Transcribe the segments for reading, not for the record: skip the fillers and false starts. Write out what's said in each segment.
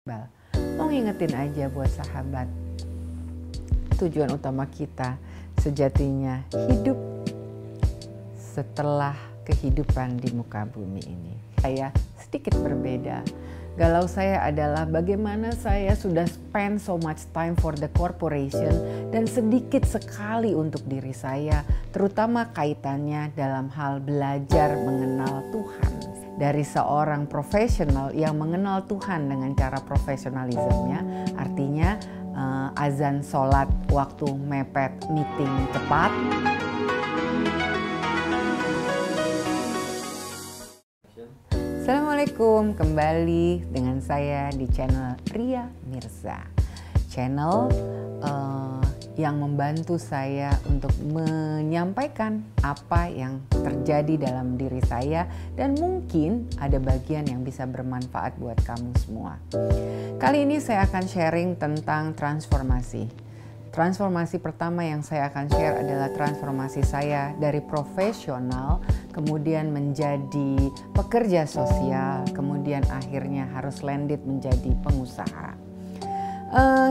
Iqbal. Mau ngingetin aja buat sahabat, tujuan utama kita sejatinya hidup setelah kehidupan di muka bumi ini. Saya sedikit berbeda. Galau saya adalah bagaimana saya sudah spend so much time for the corporation dan sedikit sekali untuk diri saya, terutama kaitannya dalam hal belajar mengenal Tuhan. Dari seorang profesional yang mengenal Tuhan dengan cara profesionalismenya, artinya azan sholat waktu mepet, meeting cepat. Assalamualaikum, kembali dengan saya di channel Ria Mirza. Channel yang membantu saya untuk menyampaikan apa yang terjadi dalam diri saya dan mungkin ada bagian yang bisa bermanfaat buat kamu semua. Kali ini saya akan sharing tentang transformasi. Transformasi pertama yang saya akan share adalah transformasi saya dari profesional, kemudian menjadi pekerja sosial, kemudian akhirnya harus landed menjadi pengusaha.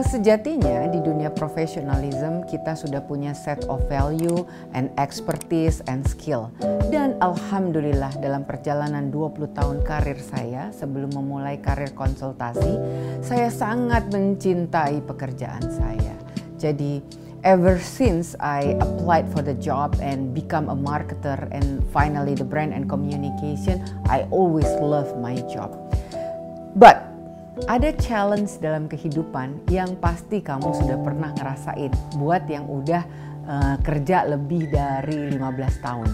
Sejatinya di dunia profesionalism kita sudah punya set of value and expertise and skill. Dan alhamdulillah dalam perjalanan 20 tahun karir saya sebelum memulai karir konsultasi, saya sangat mencintai pekerjaan saya. Jadi ever since I applied for the job and become a marketer and finally the brand and communication, I always love my job. But ada challenge dalam kehidupan yang pasti kamu sudah pernah ngerasain buat yang udah kerja lebih dari 15 tahun.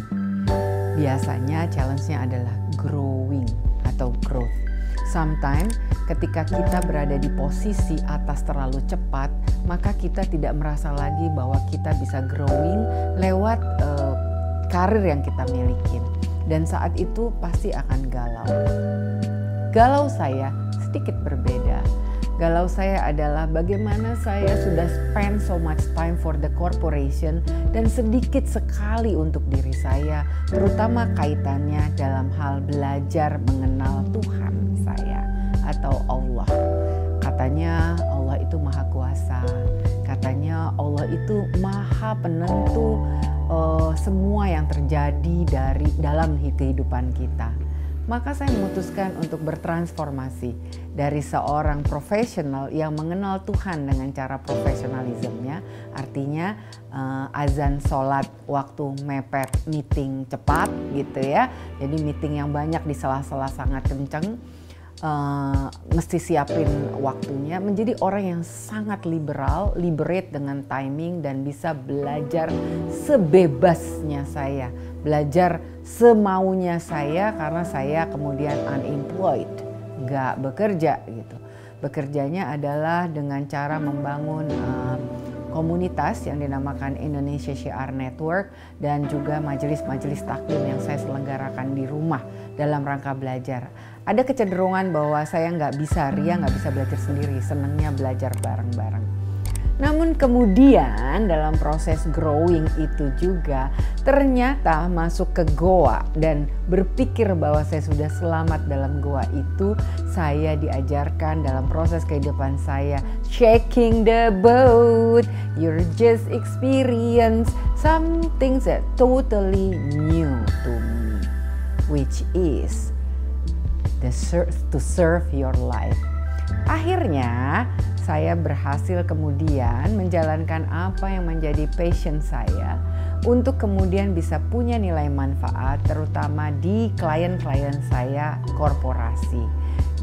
Biasanya challenge-nya adalah growing atau growth. Sometimes ketika kita berada di posisi atas terlalu cepat, maka kita tidak merasa lagi bahwa kita bisa growing lewat karir yang kita miliki. Dan saat itu pasti akan galau. Galau saya sedikit berbeda. Galau saya adalah bagaimana saya sudah spend so much time for the corporation dan sedikit sekali untuk diri saya, terutama kaitannya dalam hal belajar mengenal Tuhan saya atau Allah. Katanya Allah itu maha kuasa, katanya Allah itu maha penentu semua yang terjadi dalam kehidupan kita. Maka saya memutuskan untuk bertransformasi dari seorang profesional yang mengenal Tuhan dengan cara profesionalismenya, artinya azan sholat waktu mepet, meeting cepat gitu ya. Jadi meeting yang banyak di sela-sela sangat kenceng, mesti siapin waktunya, menjadi orang yang sangat liberate dengan timing dan bisa belajar sebebasnya saya, belajar semaunya saya karena saya kemudian unemployed, gak bekerja gitu. Bekerjanya adalah dengan cara membangun komunitas yang dinamakan Indonesia Syiar Network dan juga majelis-majelis taklim yang saya selenggarakan di rumah dalam rangka belajar. Ada kecenderungan bahwa saya Ria nggak bisa belajar sendiri, senangnya belajar bareng-bareng. Namun kemudian dalam proses growing itu juga ternyata masuk ke goa dan berpikir bahwa saya sudah selamat dalam goa itu, saya diajarkan dalam proses kehidupan saya, shaking the boat, you're just experience something that totally new to me, which is to serve your life. Akhirnya saya berhasil kemudian menjalankan apa yang menjadi passion saya untuk kemudian bisa punya nilai manfaat terutama di klien-klien saya korporasi.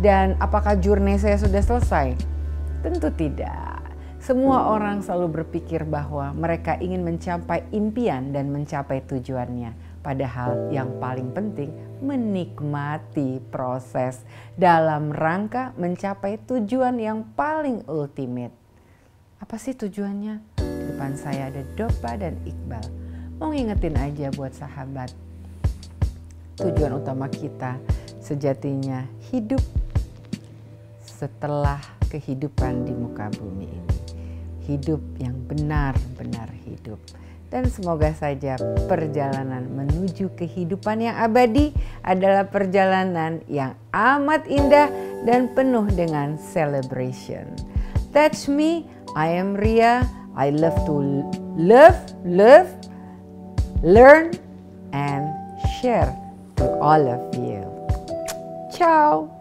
Dan apakah journey saya sudah selesai? Tentu tidak. Semua orang selalu berpikir bahwa mereka ingin mencapai impian dan mencapai tujuannya. Padahal yang paling penting menikmati proses dalam rangka mencapai tujuan yang paling ultimate. Apa sih tujuannya? Di depan saya ada Dopa dan Iqbal. Mau ngingetin aja buat sahabat, tujuan utama kita sejatinya hidup setelah kehidupan di muka bumi ini. Hidup yang benar-benar hidup. Dan semoga saja perjalanan menuju kehidupan yang abadi adalah perjalanan yang amat indah dan penuh dengan celebration. That's me, I am Ria. I love to love, learn, and share to all of you. Ciao!